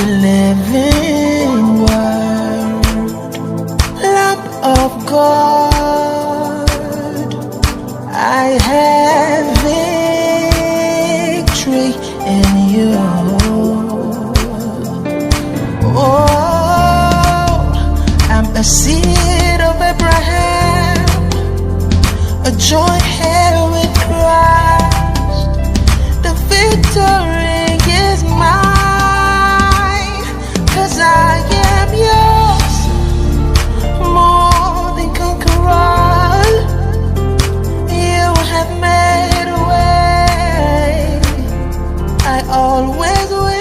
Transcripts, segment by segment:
living word, Lamb of God, I have victory in you. Oh, I'm a seed of Abraham, a joint heir with Christ. The victory is mine, 'cause I am yours, more than conqueror. You have made a way, I always win.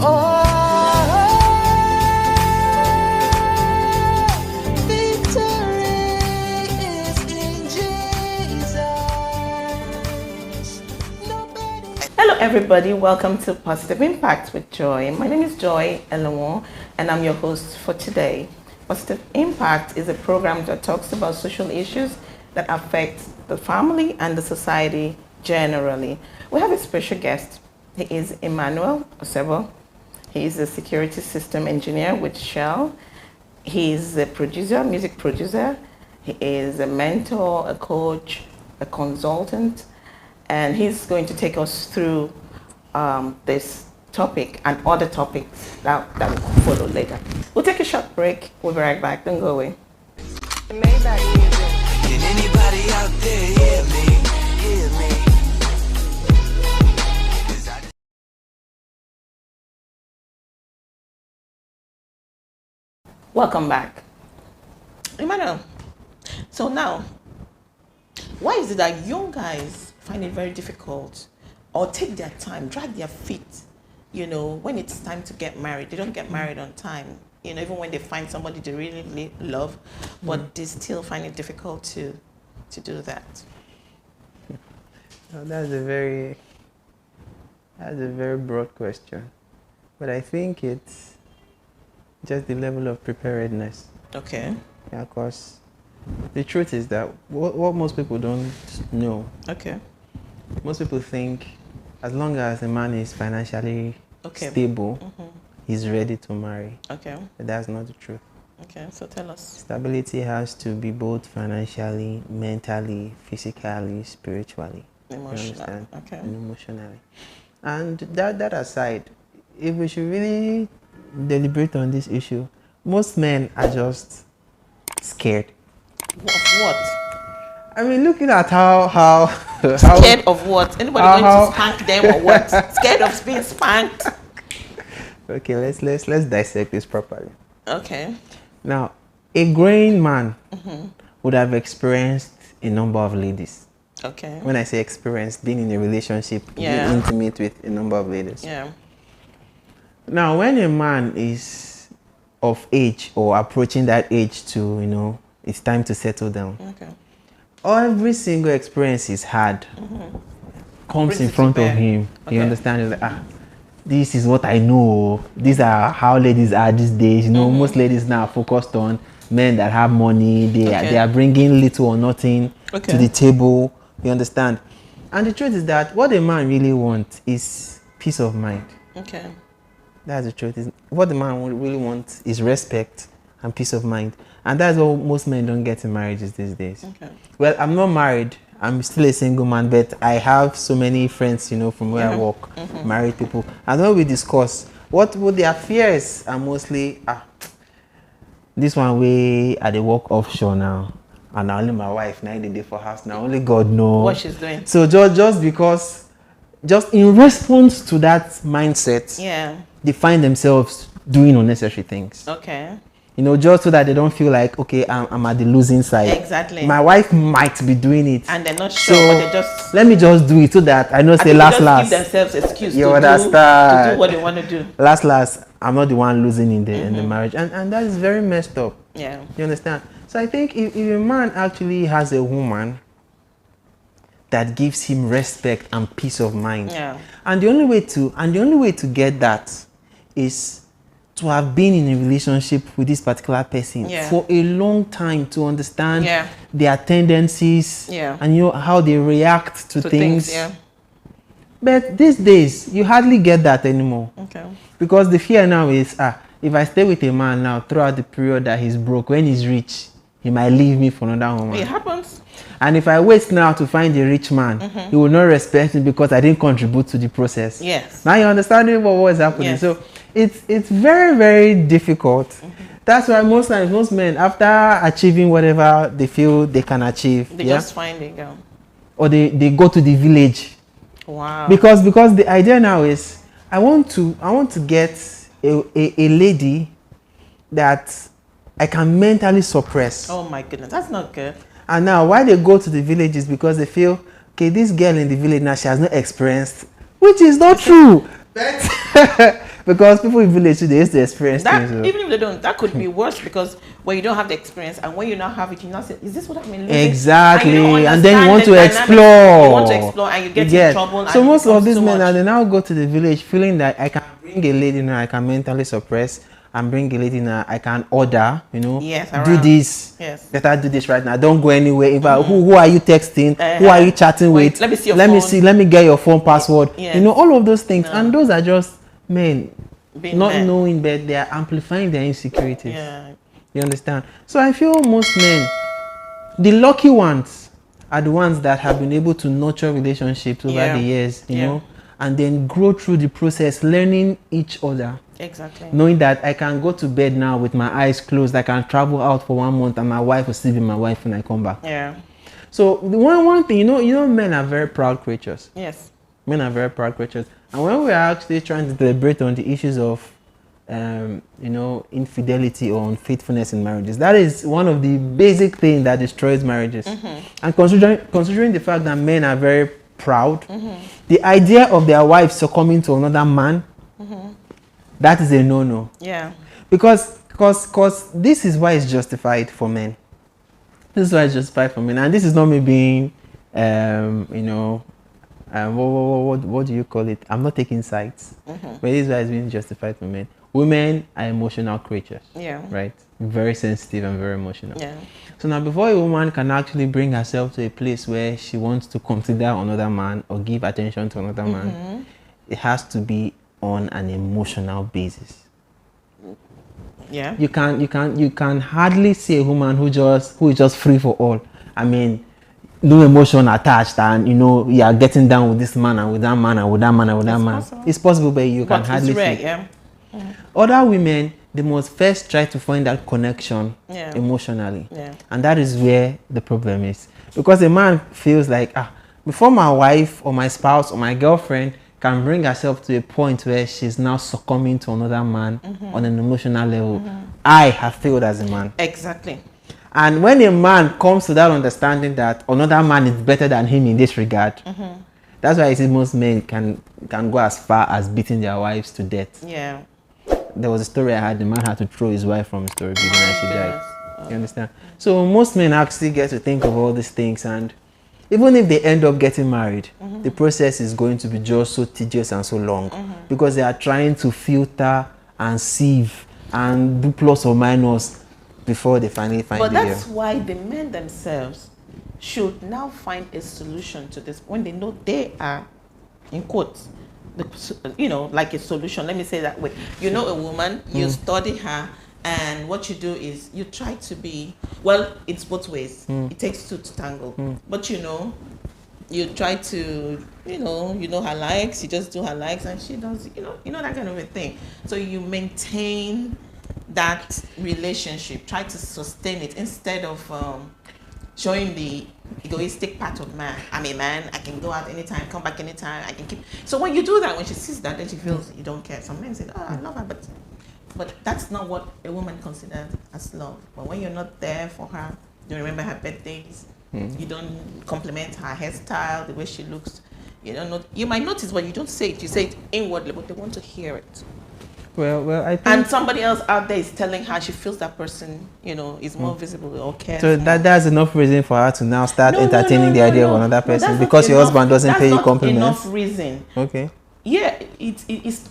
Oh, victory is in Jesus. Nobody. Hello everybody, welcome to Positive Impact with Joy. My name is Joy Elawon and I'm your host for today. Positive Impact is a program that talks about social issues that affect the family and the society generally. We have a special guest. He is Emmanuel Osebo. He is a security system engineer with Shell. He is a producer, music producer. He is a mentor, a coach, a consultant, and he's going to take us through this topic and other topics that will follow later. We'll take a short break. We'll be right back. Don't go away. Maybach music. Can anybody out there hear me? Hear me? Welcome back. Emmanuel, so now, why is it that young guys find it very difficult or take their time, drag their feet, when it's time to get married? They don't get married on time, even when they find somebody they really love, but they still find it difficult to do that. Now, that's a very broad question, but I think it's just the level of preparedness. Okay. Yeah, of course. The truth is that what most people don't know. Okay. Most people think as long as a man is financially stable, he's ready to marry. Okay. But that's not the truth. Okay, so tell us. Stability has to be both financially, mentally, physically, spiritually. Emotional. You understand? Okay. And emotionally. And that aside, if we should really deliberate on this issue, most men are just scared. Of what? I mean, looking at how Scared of what? Anybody going to spank them or what? Scared of being spanked? Okay, let's dissect this properly. Okay. Now, a growing man would have experienced a number of ladies. Okay. When I say experienced, being in a relationship, being intimate with a number of ladies. Yeah. Now, when a man is of age or approaching that age to, it's time to settle down. Okay. Every single experience he's had comes in front of him. Okay. You understand? He's like, this is what I know. These are how ladies are these days. Most ladies now are focused on men that have money. They are bringing little or nothing to the table. You understand? And the truth is that what a man really wants is peace of mind. Okay. That's the truth. What the man really wants is respect and peace of mind. And that's what most men don't get in marriages these days. Okay. Well, I'm not married. I'm still a single man, but I have so many friends, from where I work, married people. And when we discuss, what their fears are mostly, this one way at the work offshore now. And only my wife, 9 days for house now. Only God knows what she's doing. So just in response to that mindset, they find themselves doing unnecessary things. Okay. Just so that they don't feel like, okay, I'm at the losing side. Exactly. My wife might be doing it. And they're not sure, but they just... Let me just do it so that I know say last. give themselves excuse to do what they want to do. Last, I'm not the one losing in the marriage. And that is very messed up. Yeah. You understand? So I think if a man actually has a woman that gives him respect and peace of mind. Yeah. And the only way to get that is to have been in a relationship with this particular person for a long time, to understand their tendencies and how they react to things. But these days, you hardly get that anymore. Okay. Because the fear now is, if I stay with a man now throughout the period that he's broke, when he's rich, he might leave me for another woman. It happens. And if I wait now to find a rich man, he will not respect me because I didn't contribute to the process. Yes. Now you understand what is happening. Yes. So it's very, very difficult. That's why most times, most men, after achieving whatever they feel they can achieve, They just find a girl. or they go to the village. Wow. Because the idea now is I want to get a lady that I can mentally suppress. Oh my goodness, that's not good. And now why they go to the villages, because they feel, okay, this girl in the village now, she has not experienced, which is not true. Because people in village they used to experience That, things. So. even if they don't, that could be worse, because when you don't have the experience and when you now have it, you now say, is this what I'm in? Exactly. And, And then you want to understand the dynamics. explore. You want to explore and you get in trouble. So and it most of becomes these too men much. they now go to the village feeling that I can bring a lady now, I can mentally suppress, and bring a lady now, I can order, Yes, do around. this. Yes. Better do this right now. Don't go anywhere. If who are you texting? Who are you chatting Wait, with? let me see your Let me phone. see. Let me get your phone password. Yes. All of those things. No. And those are just men Being not men. knowing that they are amplifying their insecurities. Yeah. You understand? So I feel most men, the lucky ones, are the ones that have been able to nurture relationships over Yeah. the years, you Yeah. know, and then grow through the process, learning each other, Exactly. knowing that I can go to bed now with my eyes closed, I can travel out for 1 month, and my wife will still be my wife when I come back. Yeah. So the one thing, men are very proud creatures. Yes. Men are very proud creatures, and when we are actually trying to deliberate on the issues of infidelity or unfaithfulness in marriages, that is one of the basic things that destroys marriages. And considering the fact that men are very proud, the idea of their wife succumbing to another man, that is a no-no. Yeah. Because this is why it's justified for men. This is why it's justified for men, and this is not me being what do you call it? I'm not taking sides, but this is why it's being justified for men. Women are emotional creatures, Yeah. right? Very sensitive and very emotional. Yeah. So now, before a woman can actually bring herself to a place where she wants to consider another man or give attention to another man, it has to be on an emotional basis. Yeah. You can hardly see a woman who is just free for all. I mean, no emotion attached, and you are getting down with this man and with that man and with that man and with that man. Possible. It's possible, but you can But hardly it's rare, see. yeah. Other women, they must first try to find that connection Yeah. emotionally, Yeah. and that is where the problem is. Because a man feels like, before my wife or my spouse or my girlfriend can bring herself to a point where she's now succumbing to another man on an emotional level, I have failed as a man. Exactly. And when a man comes to that understanding that another man is better than him in this regard, that's why I see most men can go as far as beating their wives to death. Yeah. There was a story I had, the man had to throw his wife from the story building and she died. Goodness. You understand? So most men actually get to think of all these things, and even if they end up getting married, the process is going to be just so tedious and so long, because they are trying to filter and sieve and do plus or minus before they finally find But the that's girl. why the men themselves should now find a solution to this when they know they are, in quotes, like a solution. Let me say that way. A woman, you study her, and what you do is you try to be, well, it's both ways. It takes two to tangle. But you try to, her likes, you just do her likes, and she does, that kind of a thing. So you maintain that relationship, try to sustain it instead of showing the egoistic part of man. I'm a man, I can go out anytime, come back anytime, I can keep. So when you do that, when she sees that, then she feels you don't care. Some men say, I love her, but that's not what a woman considers as love. But when you're not there for her, you don't remember her birthdays, you don't compliment her hairstyle, the way she looks, you might notice, but you don't say it. You say it inwardly, but they want to hear it. Well, I think. And somebody else out there is telling her she feels that person, is more visible or cares. So more. that's enough reason for her to now start No, entertaining the idea of another that's person not because your enough- husband doesn't pay you That's compliments. not enough reason. Okay. Yeah,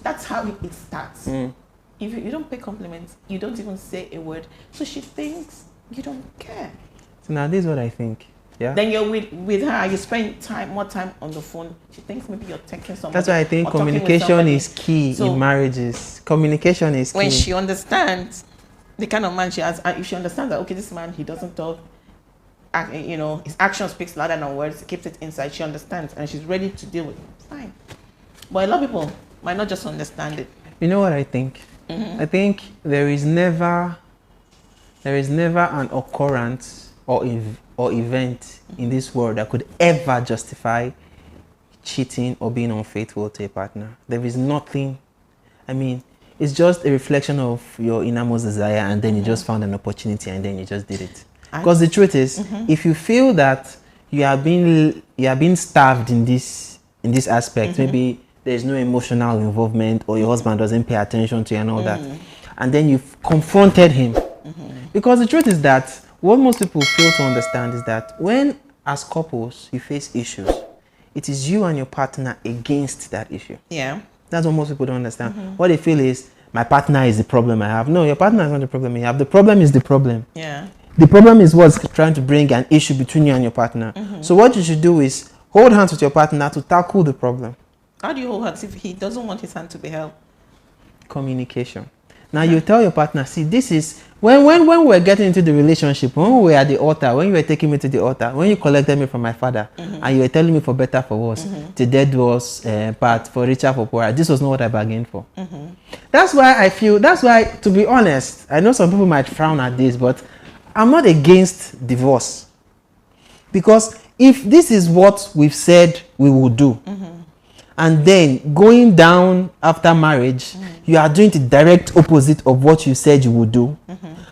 that's how it starts. If you don't pay compliments, you don't even say a word. So she thinks you don't care. So now this is what I think. Yeah. Then you're with her, you spend more time on the phone. She thinks maybe you're taking somebody. That's why I think or talking with communication somebody. is key So, in marriages. Communication is key. when she understands the kind of man she has, and if she understands that, okay, this man, he doesn't talk, his action speaks louder than words, he keeps it inside, she understands, and she's ready to deal with it, fine. But a lot of people might not just understand it. You know what I think? I think there is never an occurrence or event in this world that could ever justify cheating or being unfaithful to a partner. There is nothing. I mean, it's just a reflection of your innermost desire, and then you just found an opportunity and then you just did it. Because the truth is, if you feel that you are being starved in this aspect, maybe there's no emotional involvement, or your husband doesn't pay attention to you and all that, and then you've confronted him. Because the truth is that what most people fail to understand is that when, as couples, you face issues, it is you and your partner against that issue. Yeah. That's what most people don't understand. What they feel is, my partner is the problem I have. No, your partner is not the problem you have. The problem is the problem. Yeah. The problem is what's trying to bring an issue between you and your partner. So what you should do is hold hands with your partner to tackle the problem. How do you hold hands if he doesn't want his hand to be held? Communication. Now you tell your partner, see, this is when we're getting into the relationship, when we were at the altar, when you were taking me to the altar, when you collected me from my father, and you were telling me for better, for worse, the dead was part, for richer, for poorer. This was not what I bargained for. That's why, to be honest, I know some people might frown at this, but I'm not against divorce. Because if this is what we've said we will do, and then going down after marriage, you are doing the direct opposite of what you said you would do.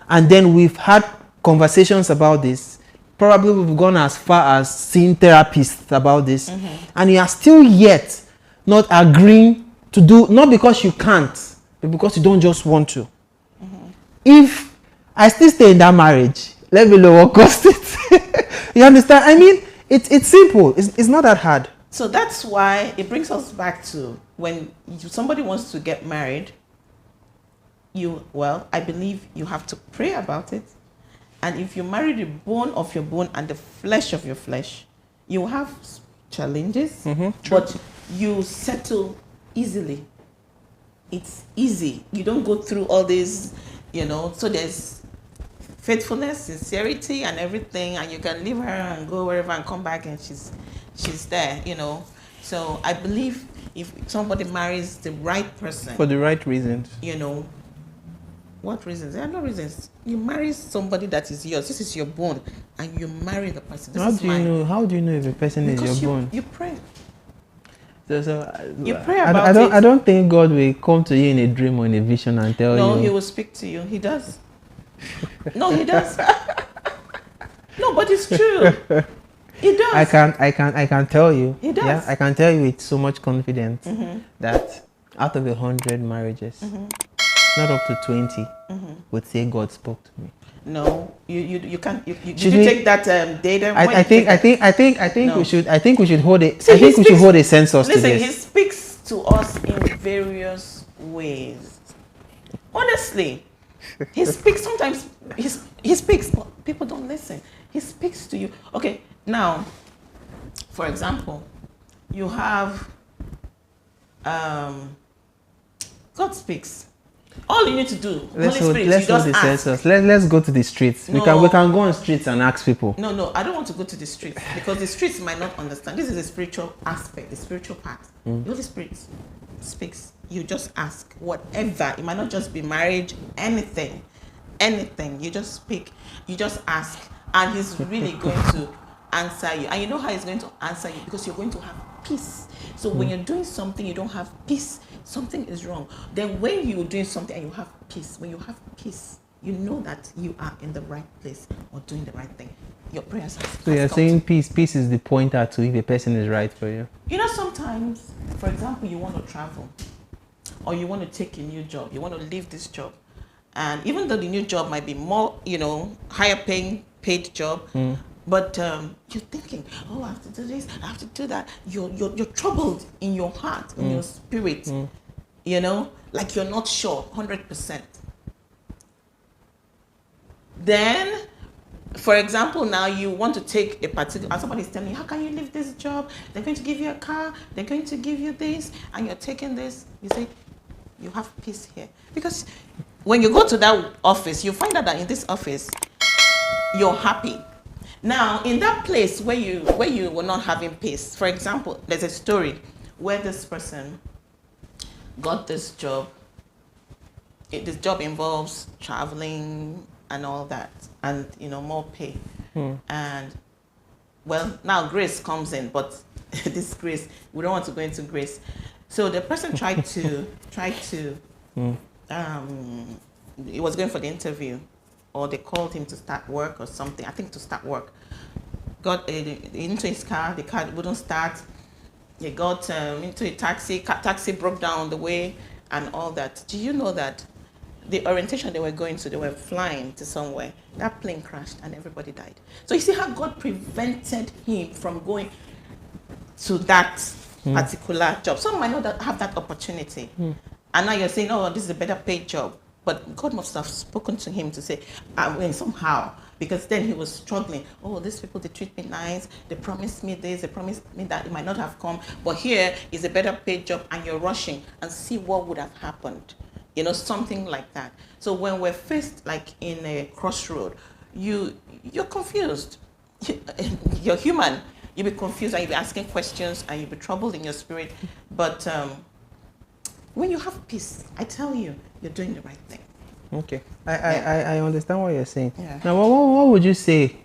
And then we've had conversations about this. Probably we've gone as far as seeing therapists about this. And you are still yet not agreeing to do, not because you can't, but because you don't just want to. If I still stay in that marriage, let me know what cost it. You understand? I mean, it's simple. It's not that hard. So that's why it brings us back to when somebody wants to get married, I believe you have to pray about it. And if you marry the bone of your bone and the flesh of your flesh, you have challenges, but you settle easily. It's easy. You don't go through all this, so there's faithfulness, sincerity, and everything, and you can leave her and go wherever and come back and she's there, So I believe if somebody marries the right person For the right reasons. What reasons? There are no reasons. You marry somebody that is yours. This is your bone, and you marry the person. This is mine. How do you know if a person Because is your bone? you pray. You pray about it. I don't think God will come to you in a dream or in a vision and tell you. No, He will speak to you. He does. No, He does. No, but it's true. He does. I can tell you. He does. Yeah, I can tell you with so much confidence that out of 100 marriages, not up to 20 would say God spoke to me. No, you can't. Did Should you we- take that data? I think No. we should hold it. See, I think he we should speaks- hold a census to Listen, this. He speaks to us in various ways. Honestly, He speaks. Sometimes he speaks, but people don't listen. He speaks to you. Okay, now, for example, you have God speaks. All you need to do, Let's Holy hold Spirit, the you just ask. census. Let's go to the streets. We No. can go on streets and ask people. No, I don't want to go to the streets because the streets might not understand. This is the spiritual aspect, the spiritual part. The Holy Spirit speaks. You just ask whatever. It might not just be marriage, anything. You just speak. You just ask, and He's really going to answer you. And you know how He's going to answer you because you're going to have peace. So when you're doing something, you don't have peace. Something is wrong. Then when you're doing something and you have peace, when you have peace, you know that you are in the right place or doing the right thing. Your prayers have So you're has come saying to- peace. Peace is the pointer to if a person is right for you. Sometimes, for example, you want to travel or you want to take a new job. You want to leave this job. And even though the new job might be more, higher paying paid job, but you're thinking, oh, I have to do this, I have to do that. You're troubled in your heart, in your spirit, like you're not sure, 100%. Then for example, now you want to take a particular, and somebody's telling you, how can you leave this job? They're going to give you a car, they're going to give you this, and you're taking this. You say, you have peace here. Because when you go to that office, you find out that in this office, you're happy. Now, in that place where you were not having peace, for example, there's a story where this person got this job. This job involves traveling and all that, and more pay. And well, now grace comes in, but this grace, we don't want to go into grace. So the person tried to he was going for the interview, or they called him to start work or something. I think to start work. Got into his car, the car wouldn't start. He got into a taxi. Taxi broke down on the way and all that. Do you know that the orientation they were going to, they were flying to somewhere. That plane crashed and everybody died. So you see how God prevented him from going to that particular job. Some might not have that opportunity. And now you're saying, oh, this is a better paid job. But God must have spoken to him to say, somehow, because then he was struggling. Oh, these people, they treat me nice. They promised me this. They promised me that. It might not have come. But here is a better paid job, and you're rushing and see what would have happened. Something like that. So when we're faced like in a crossroad, you're confused. You're human. You'll be confused and you'll be asking questions and you'll be troubled in your spirit. But when you have peace, I tell you, you're doing the right thing. Okay, I understand what you're saying. Yeah. Now, what would you say?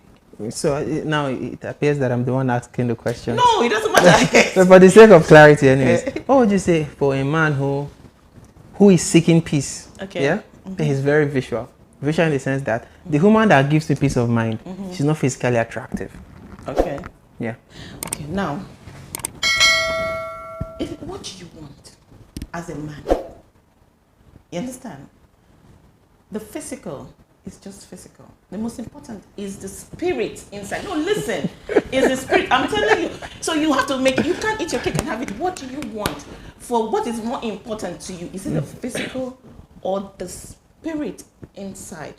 So now it appears that I'm the one asking the question. No, it doesn't matter. But for the sake of clarity, anyways, what would you say for a man who is seeking peace? Okay. Yeah, he's very visual. Visual in the sense that the woman that gives you peace of mind, she's not physically attractive. Okay. Yeah. Okay. Now, what do you want as a man? You understand? The physical is just physical. The most important is the spirit inside. No, listen, is the spirit. I'm telling you. So you have to you can't eat your cake and have it. What do you want? For what is more important to you? Is it the physical or the spirit inside?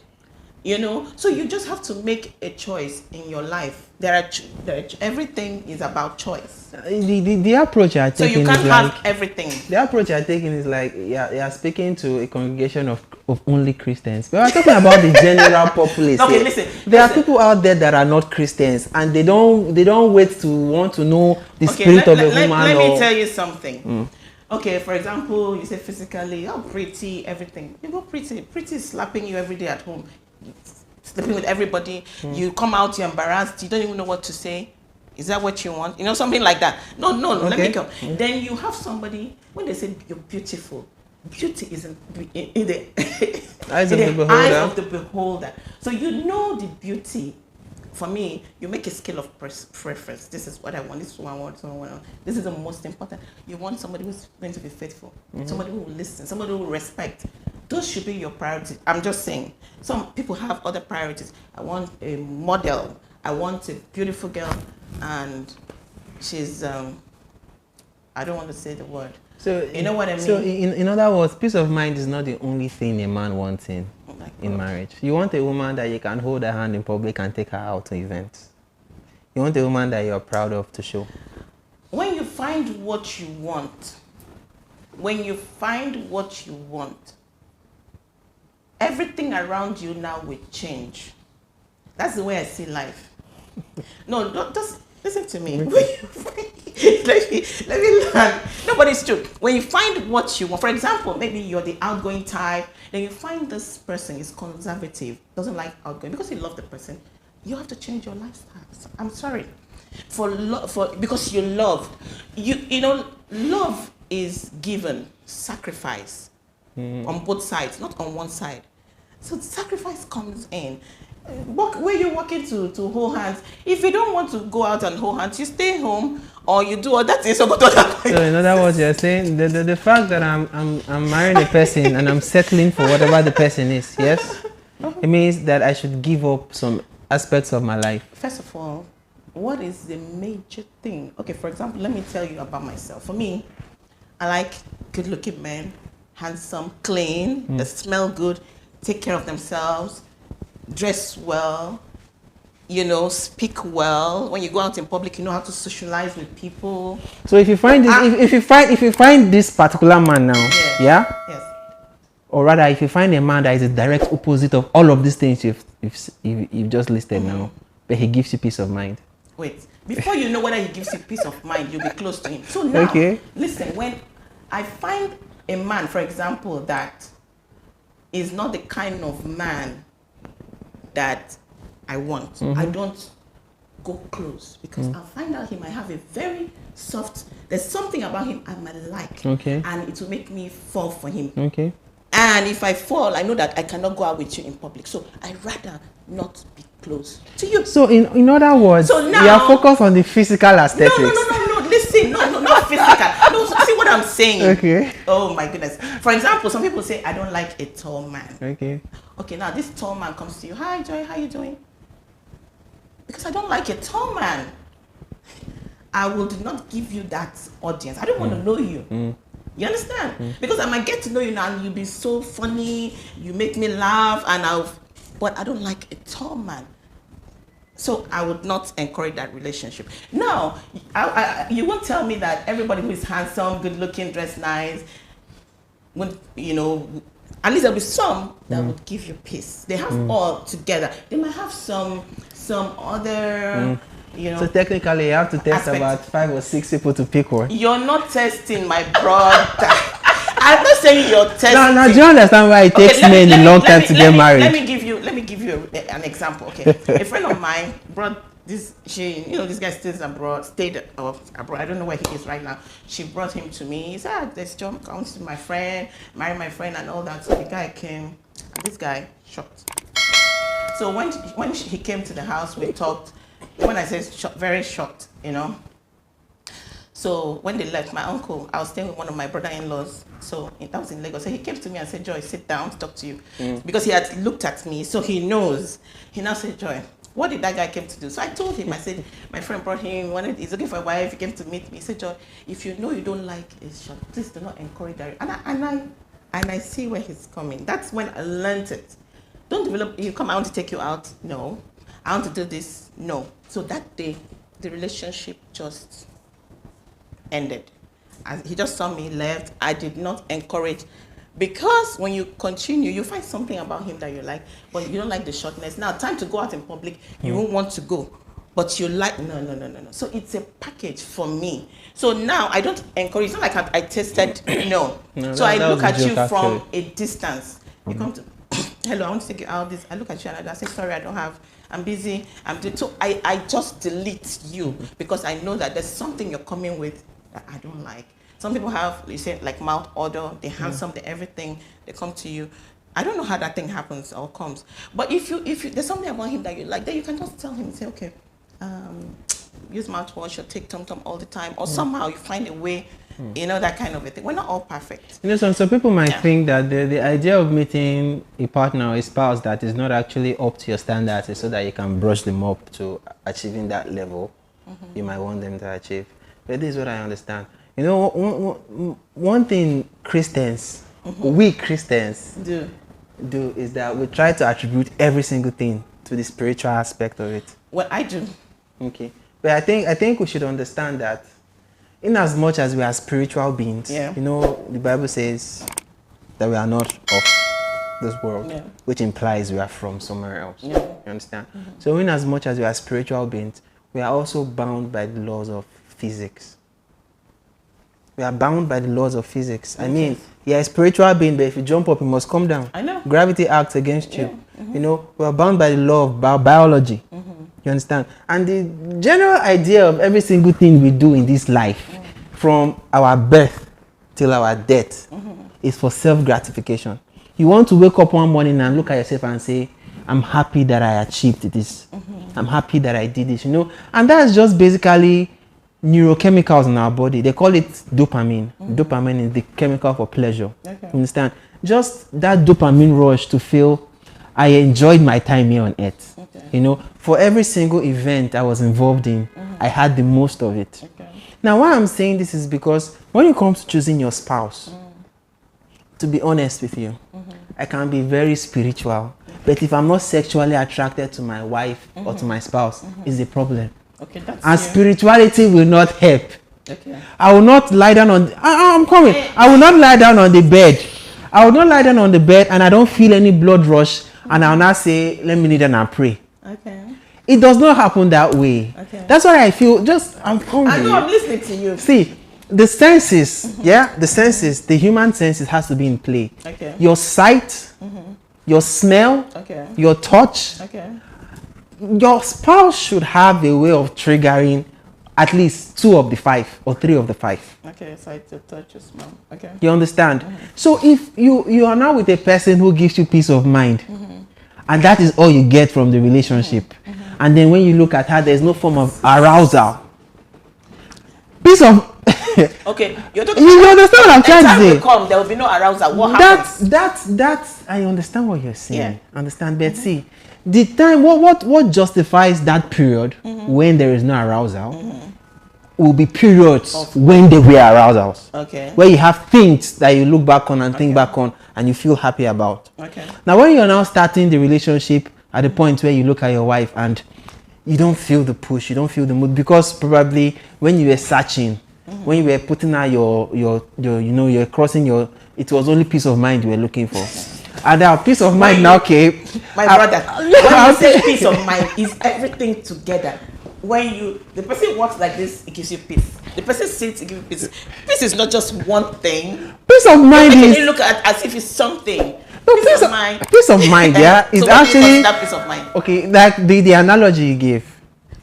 So you just have to make a choice in your life. Everything is about choice. The approach you're taking, so you can't have everything. The approach you're taking is like you're speaking to a congregation of only Christians. But we're talking about the general populace. Okay, listen. There are people out there that are not Christians, and they don't wait to want to know the spirit of a woman. Let me tell you something. Okay, for example, you say physically, oh, pretty, everything. You go pretty is slapping you every day at home. Sleeping with everybody, you come out, you're embarrassed, you don't even know what to say. Is that what you want? Something like that. No, okay. Let me go. Then you have somebody, when they say you're beautiful, beauty is in the eyes of the beholder. So the beauty. For me, you make a scale of preference. This is what I want, this is what I want, this is the most important. You want somebody who's going to be faithful, somebody who will listen, somebody who will respect. Those should be your priorities. I'm just saying. Some people have other priorities. I want a model. I want a beautiful girl, and she's I don't want to say the word. So you know what I mean? So in other words, peace of mind is not the only thing a man wants in marriage. You want a woman that you can hold her hand in public and take her out to events. You want a woman that you're proud of to show. When you find what you want, everything around you now will change. That's the way I see life. No, just listen to me. let me learn. No, but it's true. When you find what you want, for example, maybe you're the outgoing type, then you find this person is conservative, doesn't like outgoing, because you love the person, you have to change your lifestyle. I'm sorry. Because you loved. Love is given, sacrifice on both sides, not on one side. So the sacrifice comes in. Where you're working to hold hands. If you don't want to go out and hold hands, you stay home or you do other things. So in other words, you're saying the fact that I'm marrying a person and I'm settling for whatever the person is, yes? It means that I should give up some aspects of my life. First of all, what is the major thing? Okay, for example, let me tell you about myself. For me, I like good-looking men, handsome, clean, that smell good, take care of themselves, dress well, speak well. When you go out in public, you know how to socialize with people. So if you find this, if you find this particular man now, yeah, Yes. or rather, if you find a man that is a direct opposite of all of these things you've just listed now, but he gives you peace of mind. Wait, before you know whether he gives you peace of mind, you'll be close to him. So now, listen, when I find a man, for example, that is not the kind of man that I want, I don't go close, because I'll find out he might have a very soft, there's something about him I might like, and it will make me fall for him. And if I fall, I know that I cannot go out with you in public. So I'd rather not be close to you. So in other words, so now, you are focused on the physical aesthetics. No, listen, no, not physical. No, see what I'm saying? Okay. Oh my goodness. For example, some people say, I don't like a tall man. Okay, now this tall man comes to you. Hi, Joy, how you doing? Because I don't like a tall man. I will not give you that audience. I don't want to know you. You understand? Because I might get to know you now and you'll be so funny, you make me laugh, but I don't like a tall man. So I would not encourage that relationship. Now, you won't tell me that everybody who is handsome, good looking, dressed nice, at least there'll be some that would give you peace. They have all together. They might have some other... So technically, you have to test about 5 or 6 people to pick one. You're not testing, my brother. I'm not saying you're testing. No, do you understand why it takes men a long time to get married? Let me give you an example. Okay, a friend of mine brought this. This guy stayed abroad. I don't know where he is right now. She brought him to me. He said, "There's John. I want to see my friend, marry my friend, and all that." So the guy came, and this guy shocked. So when he came to the house, we talked. When I say shocked, very shocked, So when they left, my uncle, I was staying with one of my brother-in-laws. So that was in Lagos. So he came to me and said, Joy, sit down to talk to you. Because he had looked at me, so he knows. He now said, Joy, what did that guy came to do? So I told him, I said, my friend brought him, he's looking for a wife, he came to meet me. He said, Joy, if you know you don't like his shot, please do not encourage that. And I see where he's coming. That's when I learned it. Don't develop, you come, I want to take you out. No. I want to do this. No. So that day, the relationship just ended. As he just saw me, left. I did not encourage, because when you continue, you find something about him that you like, but you don't like the shortness. Now, time to go out in public, you won't want to go, but you like, no. So it's a package for me. So now I don't encourage. It's not like I tested, no. So I look at you from a distance. You come to, hello, I want to take you out. I look at you and I say, sorry, I don't have. I'm busy. So I just delete you, because I know that there's something you're coming with that I don't like. Some people have, you say, like mouth odor. They're handsome. They're everything. They come to you. I don't know how that thing happens or comes. But if you there's something about him that you like, then you can just tell him, say, okay, use mouthwash or take Tom all the time, or somehow you find a way. That kind of a thing. We're not all perfect. Some people might think that the idea of meeting a partner or a spouse that is not actually up to your standards is so that you can brush them up to achieving that level you might want them to achieve. But this is what I understand. One thing Christians, we Christians do is that we try to attribute every single thing to the spiritual aspect of it. Well, I do. Okay. But I think we should understand that in as much as we are spiritual beings, the Bible says that we are not of this world, which implies we are from somewhere else. You understand? So in as much as we are spiritual beings, we are also bound by the laws of physics. We are bound by the laws of physics. I mean, you're a spiritual being, but if you jump up, you must come down. I know. Gravity acts against you. We are bound by the law of biology. You understand? And the general idea of every single thing we do in this life, from our birth till our death, is for self-gratification. You want to wake up one morning and look at yourself and say, I'm happy that I achieved this. I'm happy that I did this, And that's just basically neurochemicals in our body. They call it dopamine. Dopamine is the chemical for pleasure. You understand? Just that dopamine rush to feel I enjoyed my time here on earth. For every single event I was involved in, I had the most of it. Now, why I'm saying this is because when it comes to choosing your spouse, to be honest with you, I can be very spiritual. But if I'm not sexually attracted to my wife or to my spouse, it's a problem. Okay, that's And you. spirituality will not help. Okay. I will not lie down on. I'm coming. I will not lie down on the bed. I will not lie down on the bed and I don't feel any blood rush, and I will not say, "Let me kneel down and pray." Okay. It does not happen that way. Okay. That's why I feel. I'm coming. I know, I'm listening to you. See, the senses, the senses, the human senses has to be in play. Okay. Your sight, your smell, Okay. your touch. Okay. Your spouse should have a way of triggering at least 2 of the 5 or 3 of the 5. Okay, so it's a touch, a smell. Okay. You understand? So if you are now with a person who gives you peace of mind, and that is all you get from the relationship, and then when you look at her, there's no form of arousal. Peace of Okay, you're talking you understand what I'm trying to time say? will come, there will be no arousal. What happens? That's I understand what you're saying. Yeah. Understand, but see, the time what justifies that period when there is no arousal will be periods when there were arousals. Okay. Where you have things that you look back on and think back on and you feel happy about. Okay. Now when you're now starting the relationship at the point where you look at your wife and you don't feel the push, you don't feel the mood, because probably when you were searching, when you were putting out your you're crossing your, it was only peace of mind you were looking for. And now peace of mind now came. My brother, when you say peace of mind, is everything together. When the person walks like this, it gives you peace. The person sits, it gives you peace. Peace is not just one thing. Peace of mind Can is you look at as if it's something? no, Peace of mind. Peace of mind, yeah, is So what do you actually consider peace of mind? okay. Like the analogy you gave,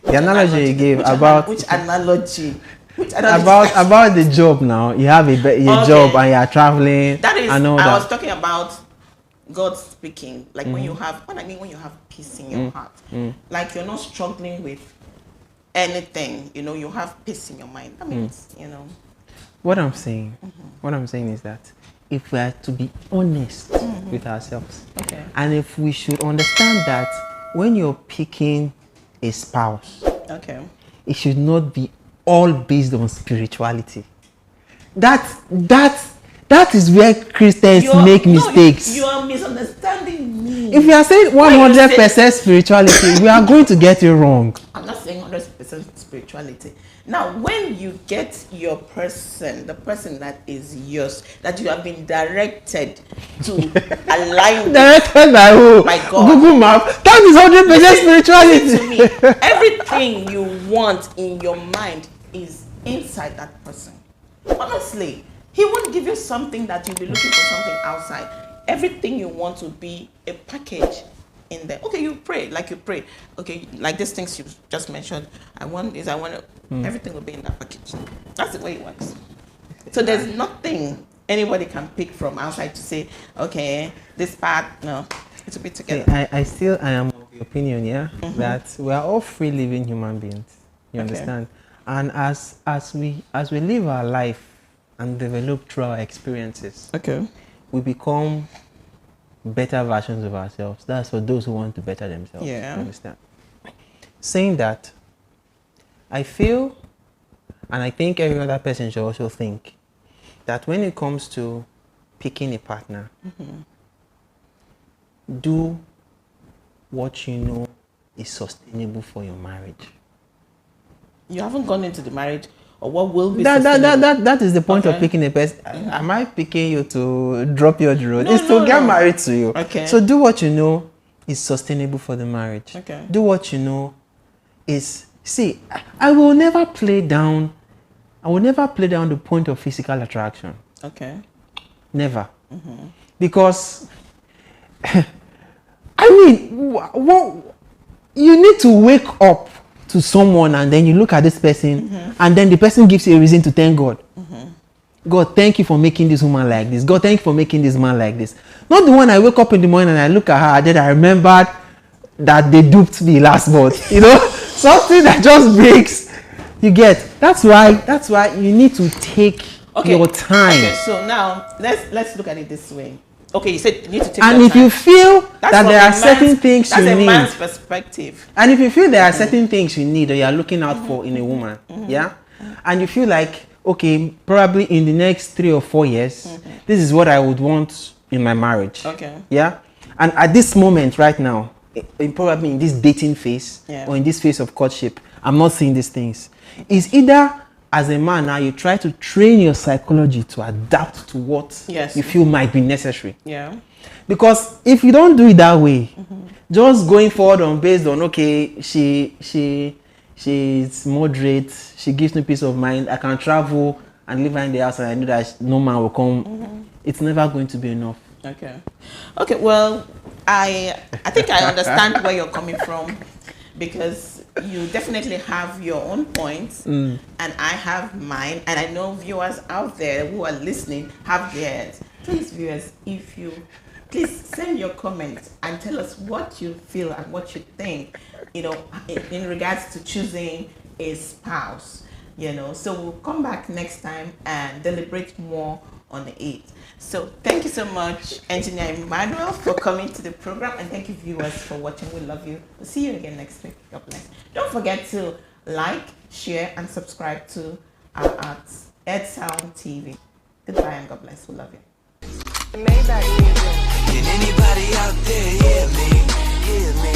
the analogy you gave about which analogy? Which about the job. Now you have a job and you are traveling. That is, and all I that. was talking about God speaking. Like when you have, what I mean, when you have peace in your heart, like you're not struggling with anything. You know, you have peace in your mind. That means, you know. What I'm saying is that if we are to be honest with ourselves, Okay. and if we should understand that when you're picking a spouse, Okay. it should not be all based on spirituality. That is where Christians make mistakes. You are misunderstanding me. If you are saying 100% spirituality, we are going to get it wrong. I'm not saying 100% spirituality. Now, when you get your person, the person that is yours, that you have been directed to align with, Directed by who? by God. Google Map. That is 100% spirituality. Listen to me. Everything you want in your mind is inside that person. Honestly, he won't give you something that you'll be looking for something outside. Everything you want will be a package in there. Okay, you pray like you pray. Okay, like these things you just mentioned. I want this. I want to. Everything will be in that package. That's the way it works. So there's nothing anybody can pick from outside to say, okay, this part. No, it will be together. I am of the opinion, that we are all free living human beings. You understand? And as we live our life and develop through our experiences, Okay. we become better versions of ourselves. That's for those who want to better themselves. Yeah. You understand? Saying that, I feel, and I think every other person should also think, that when it comes to picking a partner, do what you know is sustainable for your marriage. You haven't gone into the marriage, or what will be sustainable? That is the point of Okay. picking a person. Am I picking you to drop your road? No, It's to no, get no. married to you. Okay. So do what you know is sustainable for the marriage. Okay. Do what you know is. See, I will never play down the point of physical attraction. Okay. Never. Because I mean, what you need to wake up to someone and then you look at this person and then the person gives you a reason to thank God. God, thank you for making this woman like this. God, thank you for making this man like this. Not the one I wake up in the morning and I look at her and then I remembered that they duped me last month. You know, something that just breaks. You get. That's why you need to take your time. Okay, so now let's look at it this way. Okay, you said you need to take And your if time. you feel That's that from there a are man's- certain things that's you a need, man's perspective. and if you feel there are certain things you need or you are looking out for in a woman, and you feel like, okay, probably in the next 3 or 4 years, this is what I would want in my marriage. Okay. Yeah, And at this moment right now, probably in this dating phase Yeah. or in this phase of courtship, I'm not seeing these things. It's either as a man now you try to train your psychology to adapt to what Yes. you feel might be necessary. Yeah. Because if you don't do it that way, just going forward on based on okay, she's moderate, she gives me peace of mind, I can travel and live in the house and I know that no man will come, it's never going to be enough. Okay, well, I think I understand where you're coming from, because you definitely have your own points and I have mine, and I know viewers out there who are listening have theirs. Please, viewers, if you please send your comments and tell us what you feel and what you think, in regards to choosing a spouse, so we'll come back next time and deliberate more on it. So thank you so much, Engineer Emmanuel, for coming to the program, and thank you, viewers, for watching. We love you. We'll see you again next week. God bless. Don't forget to like, share, and subscribe to our at Ed Sound TV. Goodbye and God bless. We love you. Maybach music. Can anybody out there hear me? Hear me?